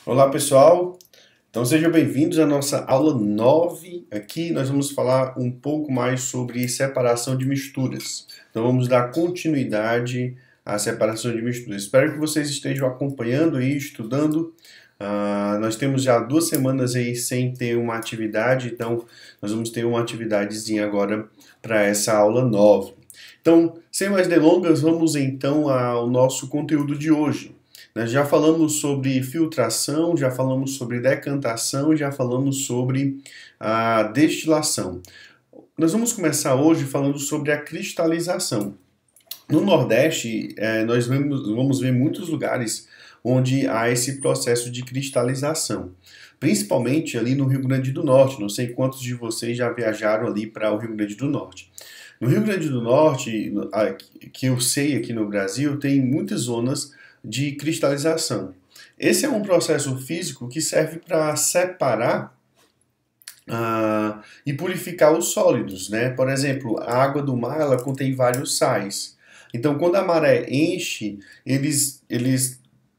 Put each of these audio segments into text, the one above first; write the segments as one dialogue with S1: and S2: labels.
S1: Olá pessoal, então sejam bem-vindos à nossa aula 9. Aqui nós vamos falar um pouco mais sobre separação de misturas. Então vamos dar continuidade à separação de misturas. Espero que vocês estejam acompanhando e estudando. Nós temos já 2 semanas aí sem ter uma atividade, então nós vamos ter uma atividadezinha agora para essa aula 9. Então, sem mais delongas, vamos então ao nosso conteúdo de hoje. Nós já falamos sobre filtração, já falamos sobre decantação, já falamos sobre a destilação. Nós vamos começar hoje falando sobre a cristalização. No Nordeste, nós vamos ver muitos lugares onde há esse processo de cristalização. Principalmente ali no Rio Grande do Norte. Não sei quantos de vocês já viajaram ali para o Rio Grande do Norte. No Rio Grande do Norte, que eu sei aqui no Brasil, tem muitas zonas de cristalização. Esse é um processo físico que serve para separar e purificar os sólidos, né? Por exemplo, a água do mar ela contém vários sais. Então, quando a maré enche, eles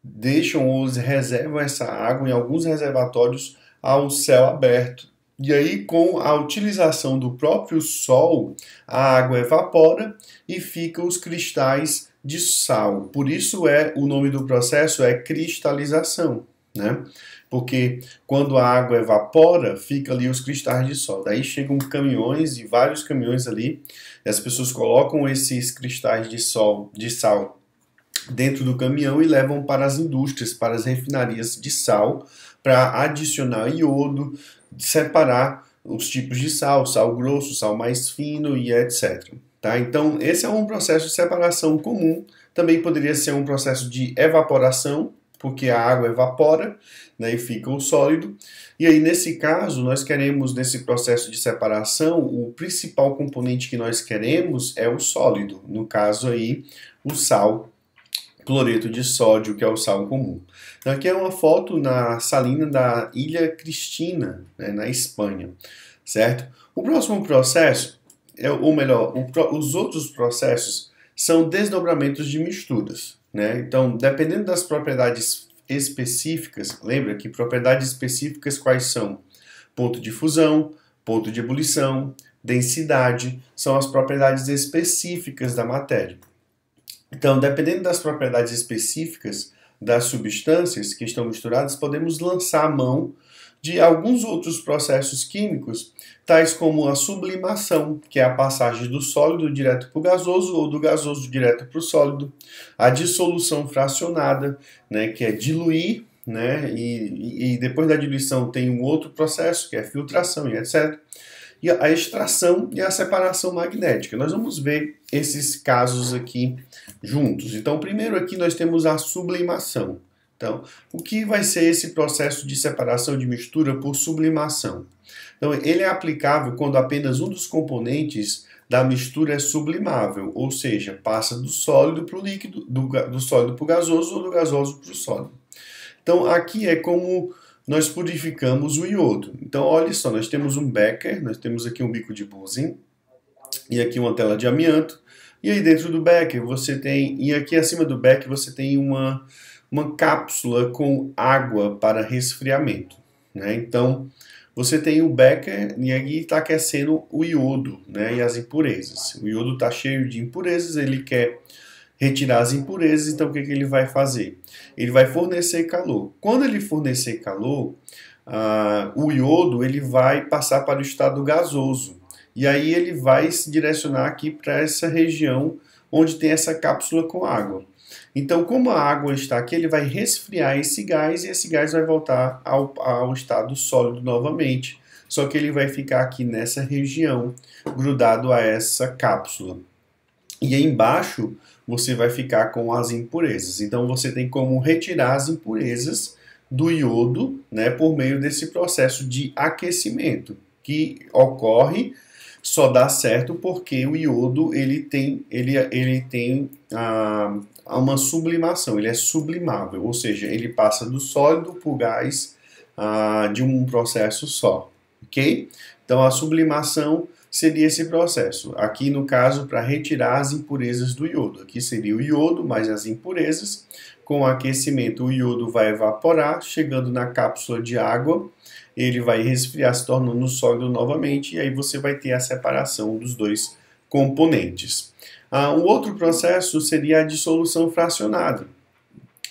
S1: deixam ou reservam essa água em alguns reservatórios ao céu aberto. E aí, com a utilização do próprio sol, a água evapora e ficam os cristais de sal. Por isso o nome do processo é cristalização, né? Porque quando a água evapora, fica ali os cristais de sal. Daí chegam caminhões e vários caminhões ali, e as pessoas colocam esses cristais de sal dentro do caminhão e levam para as indústrias, para as refinarias de sal, para adicionar iodo, separar os tipos de sal, sal grosso, sal mais fino e etc. Tá? Então, esse é um processo de separação comum. Também poderia ser um processo de evaporação, porque a água evapora, né, e fica o sólido. E aí, nesse caso, nós queremos, nesse processo de separação, o principal componente que nós queremos é o sólido. No caso aí, o sal, cloreto de sódio, que é o sal comum. Então, aqui é uma foto na salina da Ilha Cristina, né, na Espanha, certo? O próximo processo, ou melhor, os outros processos são desdobramentos de misturas, né? Então, dependendo das propriedades específicas, lembra que propriedades específicas quais são? Ponto de fusão, ponto de ebulição, densidade, são as propriedades específicas da matéria. Então, dependendo das propriedades específicas das substâncias que estão misturadas, podemos lançar a mão de alguns outros processos químicos, tais como a sublimação, que é a passagem do sólido direto para o gasoso ou do gasoso direto para o sólido, a dissolução fracionada, né, que é diluir, né, e depois da diluição tem um outro processo, que é a filtração e etc., e a extração e a separação magnética. Nós vamos ver esses casos aqui juntos. Então, primeiro aqui nós temos a sublimação. Então, o que vai ser esse processo de separação de mistura por sublimação? Então, ele é aplicável quando apenas um dos componentes da mistura é sublimável, ou seja, passa do sólido para o líquido, do sólido para o gasoso ou do gasoso para o sólido. Então, aqui é como nós purificamos o iodo. Então, olha só, nós temos um becker, nós temos aqui um bico de Bunsen e aqui uma tela de amianto. E aí dentro do becker você tem, e aqui acima do becker você tem uma cápsula com água para resfriamento, né? Então, você tem o becker e aí está aquecendo o iodo, né, e as impurezas. O iodo está cheio de impurezas, ele quer retirar as impurezas, então o que ele vai fazer? Ele vai fornecer calor. Quando ele fornecer calor, o iodo ele vai passar para o estado gasoso. E aí ele vai se direcionar aqui para essa região onde tem essa cápsula com água. Então, como a água está aqui, ele vai resfriar esse gás e esse gás vai voltar ao estado sólido novamente. Só que ele vai ficar aqui nessa região, grudado a essa cápsula. E aí embaixo você vai ficar com as impurezas. Então você tem como retirar as impurezas do iodo, né, por meio desse processo de aquecimento, que ocorre, só dá certo porque o iodo ele tem uma sublimação, ele é sublimável, ou seja, ele passa do sólido para o gás de um processo só, ok? Então a sublimação seria esse processo. Aqui, no caso, para retirar as impurezas do iodo. Aqui seria o iodo mais as impurezas. Com o aquecimento, o iodo vai evaporar, chegando na cápsula de água, ele vai resfriar, se tornando sólido novamente, e aí você vai ter a separação dos dois componentes. Um outro processo seria a dissolução fracionada.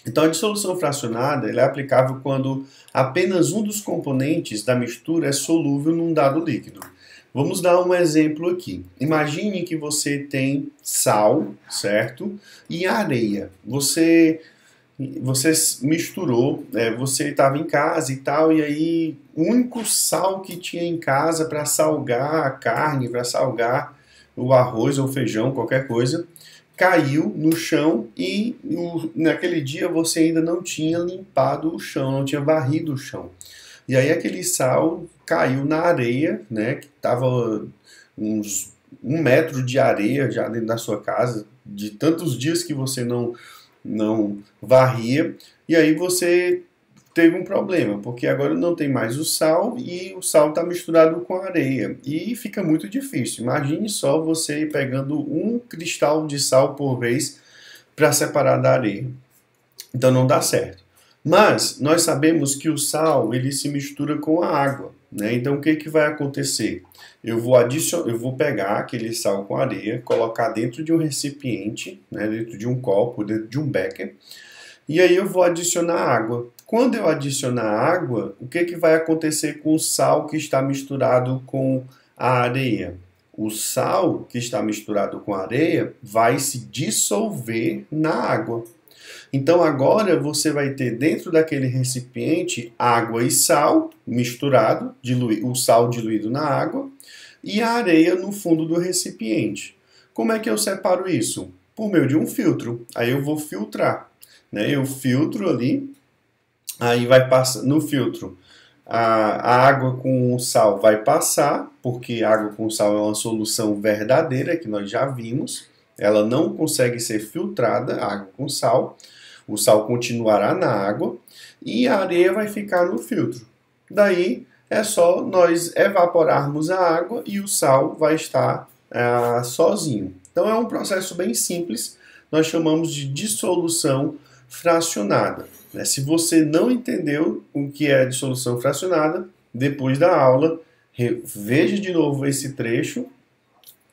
S1: Então, a dissolução fracionada ela é aplicável quando apenas um dos componentes da mistura é solúvel num dado líquido. Vamos dar um exemplo aqui. Imagine que você tem sal, certo? E areia. Você misturou, você estava em casa e tal, e aí o único sal que tinha em casa para salgar a carne, para salgar o arroz ou feijão, qualquer coisa, caiu no chão e naquele dia você ainda não tinha limpado o chão, não tinha varrido o chão. E aí aquele sal caiu na areia, né, que estava uns 1 metro de areia já dentro da sua casa, de tantos dias que você não varria, e aí você teve um problema, porque agora não tem mais o sal e o sal está misturado com a areia e fica muito difícil. Imagine só você pegando um cristal de sal por vez para separar da areia. Então não dá certo. Mas nós sabemos que o sal ele se mistura com a água, né? Então o que vai acontecer? Eu vou pegar aquele sal com areia, colocar dentro de um recipiente, né, dentro de um copo, dentro de um becker, e aí eu vou adicionar água. Quando eu adicionar água, o que vai acontecer com o sal que está misturado com a areia? O sal que está misturado com a areia vai se dissolver na água. Então agora você vai ter dentro daquele recipiente água e sal misturado, o sal diluído na água, e a areia no fundo do recipiente. Como é que eu separo isso? Por meio de um filtro. Aí eu vou filtrar. Eu filtro ali, aí vai passar no filtro. A água com sal vai passar, porque a água com sal é uma solução verdadeira, que nós já vimos. Ela não consegue ser filtrada, a água com sal. O sal continuará na água e a areia vai ficar no filtro. Daí é só nós evaporarmos a água e o sal vai estar sozinho. Então é um processo bem simples, nós chamamos de dissolução fracionada. Se você não entendeu o que é dissolução fracionada, depois da aula, veja de novo esse trecho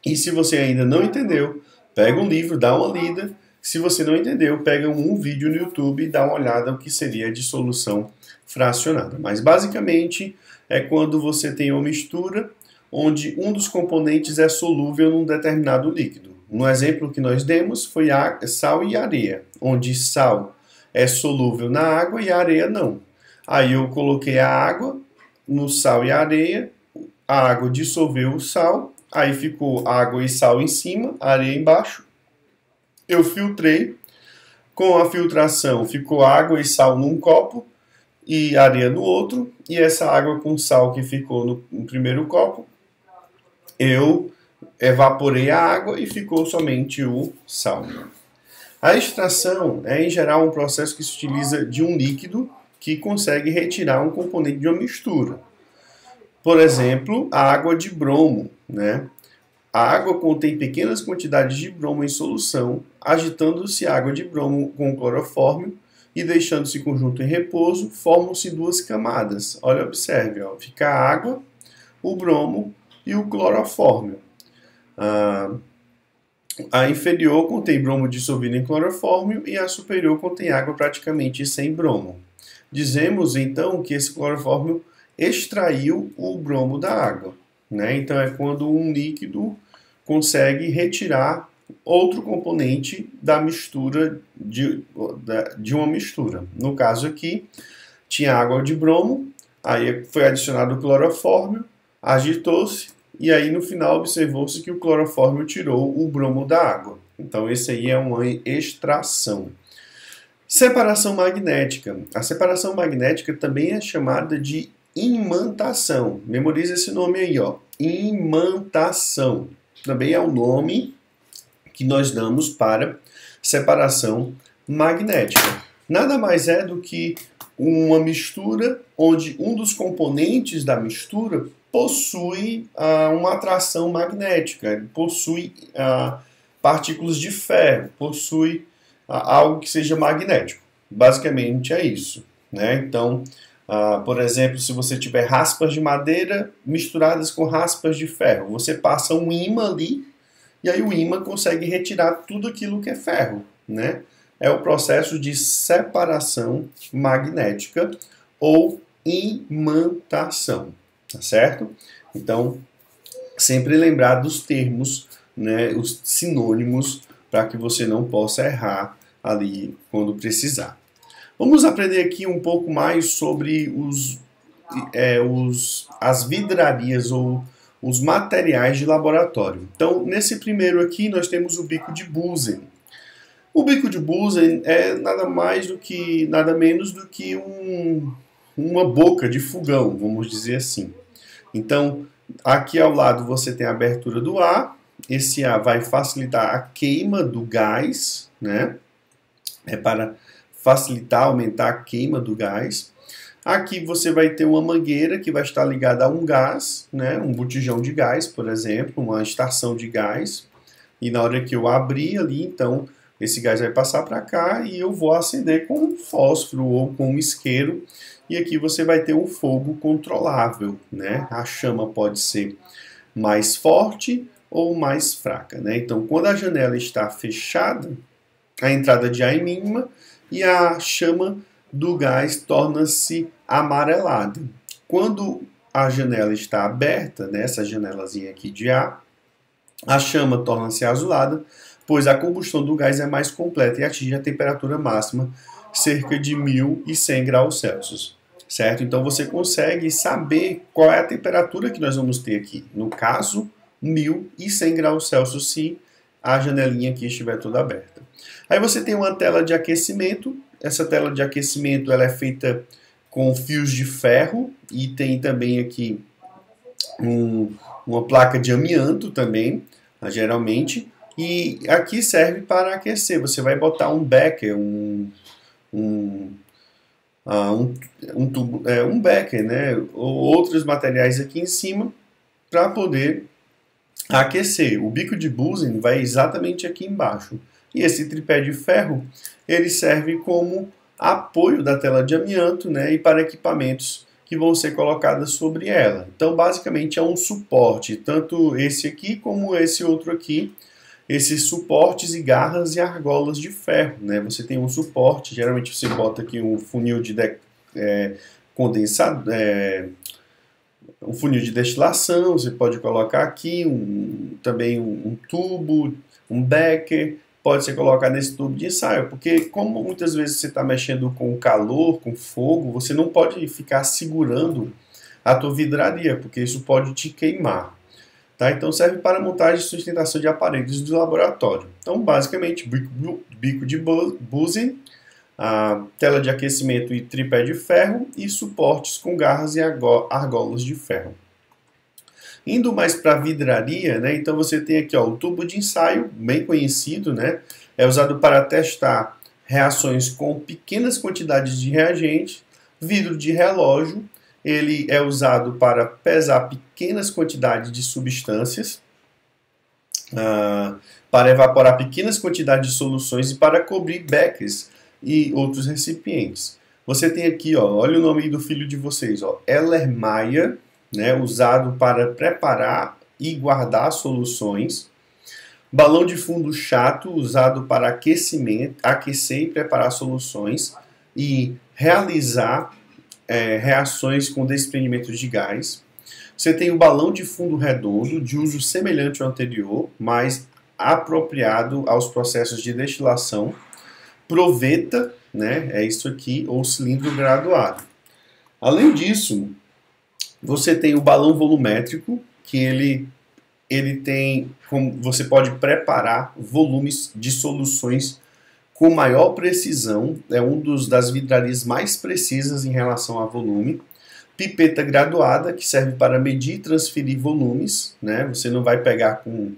S1: e se você ainda não entendeu, pega um livro, dá uma lida. Se você não entendeu, pega um vídeo no YouTube e dá uma olhada no que seria a dissolução fracionada. Mas basicamente é quando você tem uma mistura onde um dos componentes é solúvel num determinado líquido. No exemplo que nós demos foi sal e areia, onde sal é solúvel na água e a areia não. Aí eu coloquei a água no sal e a areia, a água dissolveu o sal, aí ficou água e sal em cima, areia embaixo. Eu filtrei, com a filtração ficou água e sal num copo e areia no outro, e essa água com sal que ficou no primeiro copo, eu evaporei a água e ficou somente o sal. A extração é, em geral, um processo que se utiliza de um líquido que consegue retirar um componente de uma mistura. Por exemplo, a água de bromo, né? A água contém pequenas quantidades de bromo em solução, agitando-se a água de bromo com clorofórmio e deixando-se o conjunto em repouso, formam-se duas camadas. Olha, observe, ó, fica a água, o bromo e o clorofórmio. A inferior contém bromo dissolvido em clorofórmio e a superior contém água praticamente sem bromo. Dizemos, então, que esse clorofórmio extraiu o bromo da água, né? Então, é quando um líquido consegue retirar outro componente da mistura, de uma mistura. No caso aqui, tinha água de bromo, aí foi adicionado o clorofórmio, agitou-se, e aí no final observou-se que o clorofórmio tirou o bromo da água. Então esse aí é uma extração. Separação magnética. A separação magnética também é chamada de imantação. Memorize esse nome aí, ó. Imantação. Também é o nome que nós damos para separação magnética. Nada mais é do que uma mistura onde um dos componentes da mistura possui uma atração magnética, ele possui partículas de ferro, possui algo que seja magnético. Basicamente é isso, né? Então, por exemplo, se você tiver raspas de madeira misturadas com raspas de ferro, você passa um ímã ali e aí o ímã consegue retirar tudo aquilo que é ferro, né? É o processo de separação magnética ou imantação, tá certo? Então, sempre lembrar dos termos, né, os sinônimos, para que você não possa errar ali quando precisar. Vamos aprender aqui um pouco mais sobre as vidrarias ou os materiais de laboratório. Então, nesse primeiro aqui, nós temos o bico de Bunsen. O bico de Bunsen é nada menos do que uma boca de fogão, vamos dizer assim. Então, aqui ao lado você tem a abertura do ar. Esse ar vai facilitar a queima do gás, né? É para facilitar, aumentar a queima do gás. Aqui você vai ter uma mangueira que vai estar ligada a um gás, né? Um botijão de gás, por exemplo, uma estação de gás. E na hora que eu abrir ali, então, esse gás vai passar para cá e eu vou acender com um fósforo ou com um isqueiro. E aqui você vai ter um fogo controlável, né? A chama pode ser mais forte ou mais fraca, né? Então, quando a janela está fechada, a entrada de ar é mínima e a chama do gás torna-se amarelada. Quando a janela está aberta, nessa janelazinha aqui de ar, a chama torna-se azulada, pois a combustão do gás é mais completa e atinge a temperatura máxima, cerca de 1.100 graus Celsius. Certo? Então você consegue saber qual é a temperatura que nós vamos ter aqui. No caso, 1.100 graus Celsius se a janelinha aqui estiver toda aberta. Aí você tem uma tela de aquecimento. Essa tela de aquecimento ela é feita com fios de ferro e tem também aqui uma placa de amianto também, geralmente. E aqui serve para aquecer. Você vai botar um becker, um becker, né, ou outros materiais aqui em cima para poder aquecer. O bico de Bunsen vai exatamente aqui embaixo. E esse tripé de ferro, ele serve como apoio da tela de amianto, né, e para equipamentos que vão ser colocados sobre ela. Então, basicamente, é um suporte, tanto esse aqui como esse outro aqui, esses suportes e garras e argolas de ferro, né? Você tem um suporte, geralmente você bota aqui um funil de condensado, um funil de destilação, você pode colocar aqui também um tubo, um becker, pode ser colocado nesse tubo de ensaio, porque como muitas vezes você está mexendo com calor, com fogo, você não pode ficar segurando a tua vidraria, porque isso pode te queimar. Tá? Então serve para montagem e sustentação de aparelhos do laboratório. Então basicamente bico de Bunsen, a tela de aquecimento e tripé de ferro e suportes com garras e argolas de ferro. Indo mais para a vidraria, né? Então você tem aqui ó, o tubo de ensaio, bem conhecido, né? É usado para testar reações com pequenas quantidades de reagente. Vidro de relógio, ele é usado para pesar pequenas quantidades de substâncias, para evaporar pequenas quantidades de soluções e para cobrir beckers e outros recipientes. Você tem aqui, ó, olha o nome do filho de vocês, ó, Erlenmeyer, né, usado para preparar e guardar soluções. Balão de fundo chato, usado para aquecer e preparar soluções e realizar reações com desprendimento de gás. Você tem o balão de fundo redondo, de uso semelhante ao anterior, mas apropriado aos processos de destilação. Proveta, né, é isso aqui, ou cilindro graduado. Além disso, você tem o balão volumétrico, que ele tem, como você pode preparar volumes de soluções com maior precisão, é das vidrarias mais precisas em relação a volume. Pipeta graduada, que serve para medir e transferir volumes, né? Você não vai pegar com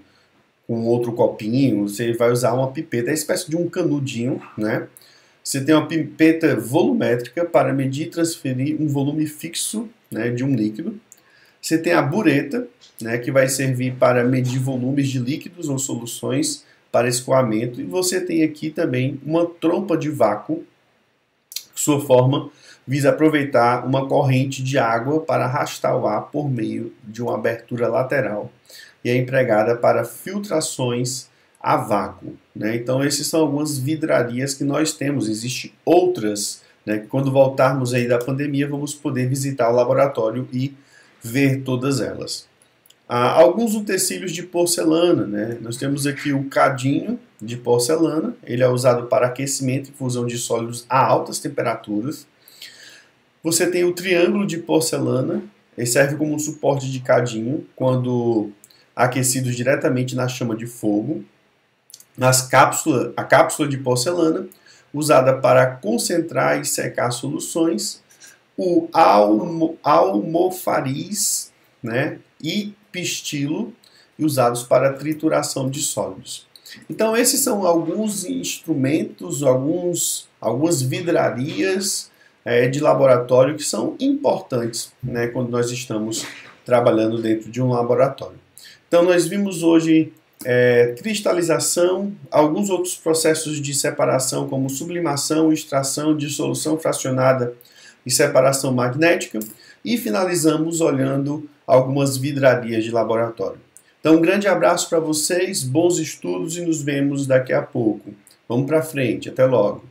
S1: outro copinho, você vai usar uma pipeta, é uma espécie de um canudinho, né? Você tem uma pipeta volumétrica para medir e transferir um volume fixo, né, de um líquido. Você tem a bureta, né, que vai servir para medir volumes de líquidos ou soluções para escoamento. E você tem aqui também uma trompa de vácuo. Sua forma visa aproveitar uma corrente de água para arrastar o ar por meio de uma abertura lateral e é empregada para filtrações a vácuo, né? Então, essas são algumas vidrarias que nós temos. Existem outras, né? Quando voltarmos aí da pandemia, vamos poder visitar o laboratório e ver todas elas. Alguns utensílios de porcelana, né? Nós temos aqui o cadinho de porcelana, ele é usado para aquecimento e fusão de sólidos a altas temperaturas. Você tem o triângulo de porcelana, ele serve como um suporte de cadinho quando aquecidos diretamente na chama de fogo. A cápsula de porcelana, usada para concentrar e secar soluções. O almofariz, né, e pistilo, usados para trituração de sólidos. Então, esses são alguns instrumentos, algumas vidrarias de laboratório que são importantes, né, quando nós estamos trabalhando dentro de um laboratório. Então, nós vimos hoje cristalização, alguns outros processos de separação, como sublimação, extração, dissolução fracionada e separação magnética, e finalizamos olhando algumas vidrarias de laboratório. Então, um grande abraço para vocês, bons estudos e nos vemos daqui a pouco. Vamos para frente, até logo.